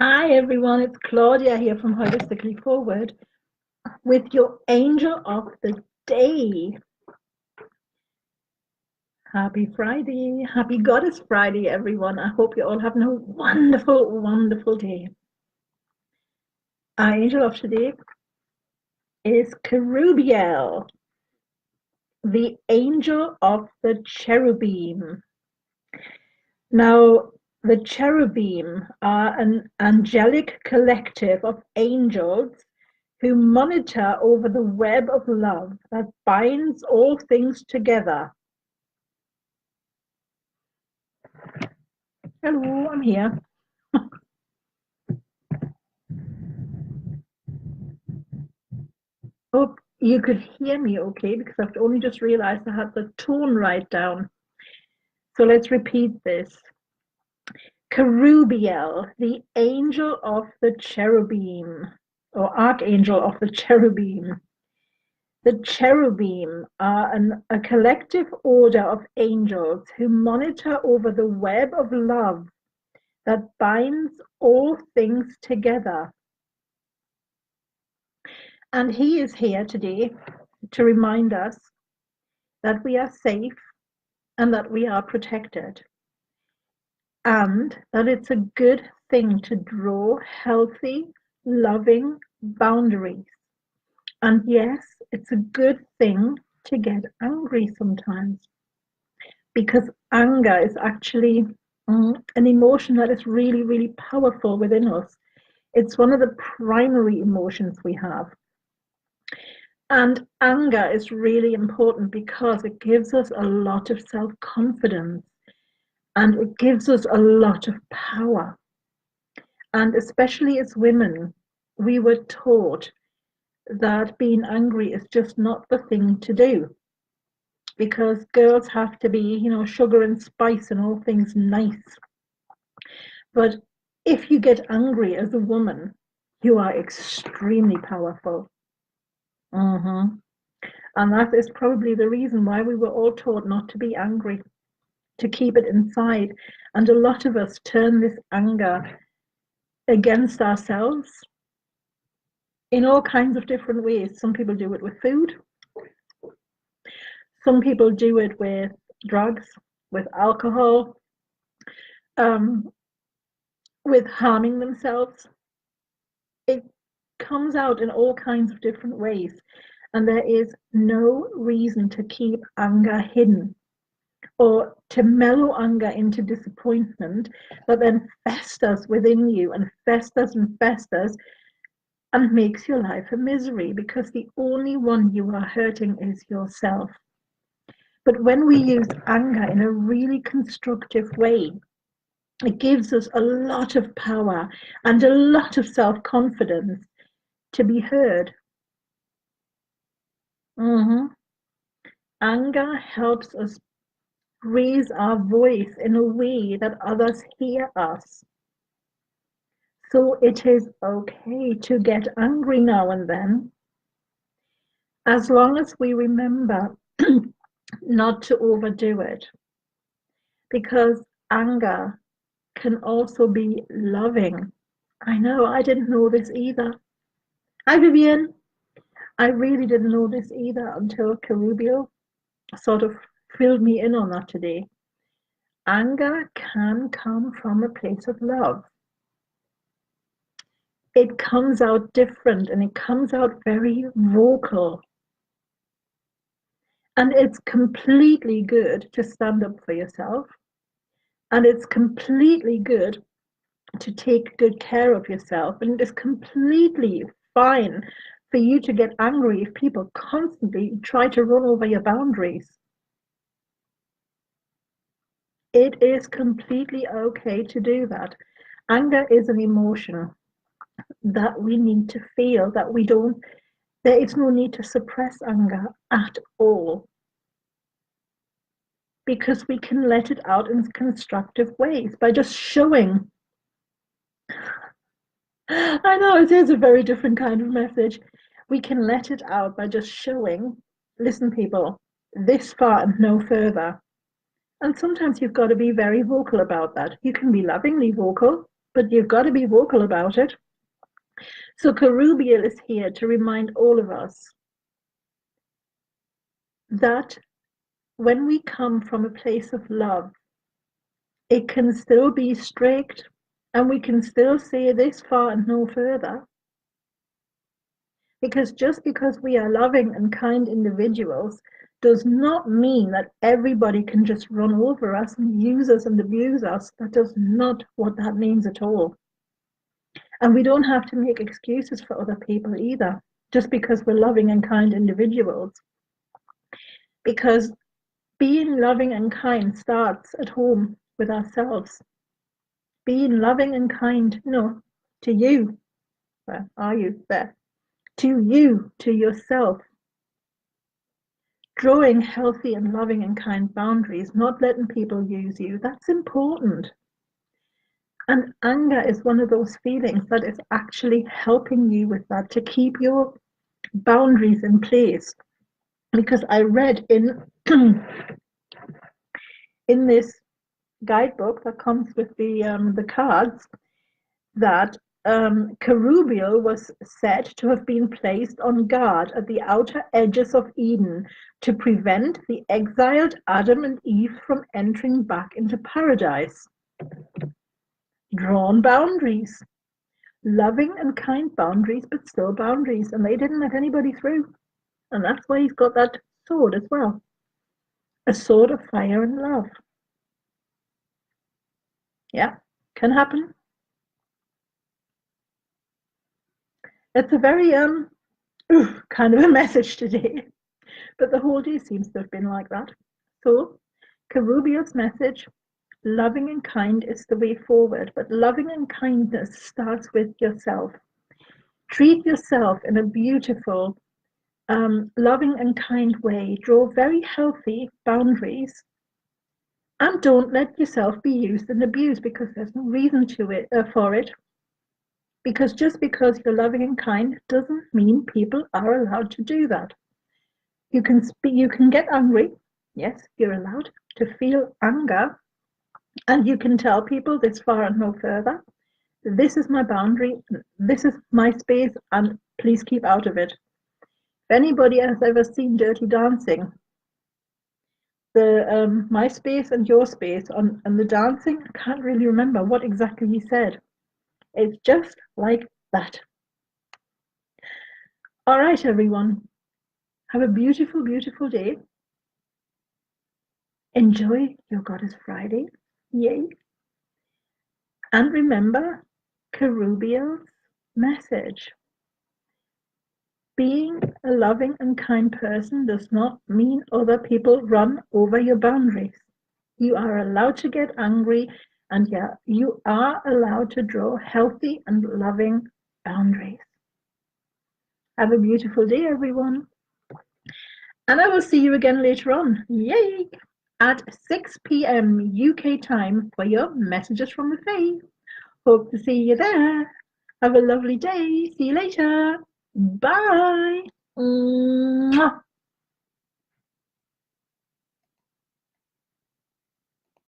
Hi everyone, it's Claudia here from Holistically Forward with your Angel of the Day. Happy Friday, happy Goddess Friday, everyone. I hope you're all having a wonderful, wonderful day. Our angel of today is Kerubiel, the angel of the cherubim. Now, the cherubim are an angelic collective of angels who monitor over the web of love that binds all things together. Hello, I'm here. Hope you could hear me okay, because I've only just realized I had the tone right down. So let's repeat this. Kerubiel, the angel of the cherubim, or archangel of the cherubim. The cherubim are a collective order of angels who monitor over the web of love that binds all things together. And he is here today to remind us that we are safe and that we are protected, and that it's a good thing to draw healthy, loving boundaries. And yes, it's a good thing to get angry sometimes, because anger is actually an emotion that is really, really powerful within us. It's one of the primary emotions we have. And anger is really important because it gives us a lot of self-confidence and it gives us a lot of power. And especially as women, we were taught that being angry is just not the thing to do, because girls have to be, sugar and spice and all things nice. But if you get angry as a woman, you are extremely powerful. Mm-hmm. And that is probably the reason why we were all taught not to be angry, to keep it inside. And a lot of us turn this anger against ourselves in all kinds of different ways. Some people do it with food. Some people do it with drugs, with alcohol, with harming themselves. It comes out in all kinds of different ways. And there is no reason to keep anger hidden or to mellow anger into disappointment that then festers within you and festers and makes your life a misery, because the only one you are hurting is yourself. But when we use anger in a really constructive way, it gives us a lot of power and a lot of self-confidence to be heard. Mm-hmm. Anger helps us raise our voice in a way that others hear us. So it is okay to get angry now and then, as long as we remember not to overdo it. Because anger can also be loving. I know, I didn't know this either. Hi, Vivian. I really didn't know this either until Kerubiel sort of filled me in on that today. Anger can come from a place of love. It comes out different and it comes out very vocal. And it's completely good to stand up for yourself. And it's completely good to take good care of yourself. And it's completely fine for you to get angry if people constantly try to run over your boundaries. It is completely okay to do that. Anger is an emotion that we need to feel, that we don't, there is no need to suppress anger at all, because we can let it out in constructive ways by just showing. I know it is a very different kind of message. We can let it out by just showing, listen, people, this far and no further. And sometimes you've got to be very vocal about that. You can be lovingly vocal, but you've got to be vocal about it. So Kerubiel is here to remind all of us that when we come from a place of love, it can still be strict, and we can still say this far and no further. Because just because we are loving and kind individuals does not mean that everybody can just run over us and use us and abuse us. That does not what that means at all. And we don't have to make excuses for other people either, just because we're loving and kind individuals. Because being loving and kind starts at home with ourselves. Being loving and kind, to you. Where are you? There. To you, to yourself. Drawing healthy and loving and kind boundaries, not letting people use you. That's important. And anger is one of those feelings that is actually helping you with that, to keep your boundaries in place. Because I read in this guidebook that comes with the cards that Kerubiel was said to have been placed on guard at the outer edges of Eden to prevent the exiled Adam and Eve from entering back into paradise. Drawn boundaries, loving and kind boundaries, but still boundaries, and they didn't let anybody through. And that's why he's got that sword as well, a sword of fire and love. Yeah, can happen. It's a very kind of a message today, but the whole day seems to have been like that. So Kerubiel's message: loving and kind is the way forward, but loving and kindness starts with yourself. Treat yourself in a beautiful, loving and kind way. Draw very healthy boundaries, and don't let yourself be used and abused, because there's no reason for it. Because just because you're loving and kind doesn't mean people are allowed to do that. You can get angry. Yes, you're allowed to feel anger, and you can tell people this far and no further. This is my boundary. This is my space, and please keep out of it. If anybody has ever seen Dirty Dancing, the my space and your space and the dancing, I can't really remember what exactly he said. It's just like that. All right, everyone. Have a beautiful, beautiful day. Enjoy your Goddess Friday. Yay. And remember Kerubiel's message. Being a loving and kind person does not mean other people run over your boundaries. You are allowed to get angry, and yeah, you are allowed to draw healthy and loving boundaries. Have a beautiful day, everyone. And I will see you again later on. Yay! At 6 p.m. UK time for your messages from the Fae. Hope to see you there. Have a lovely day. See you later. Bye. Mwah.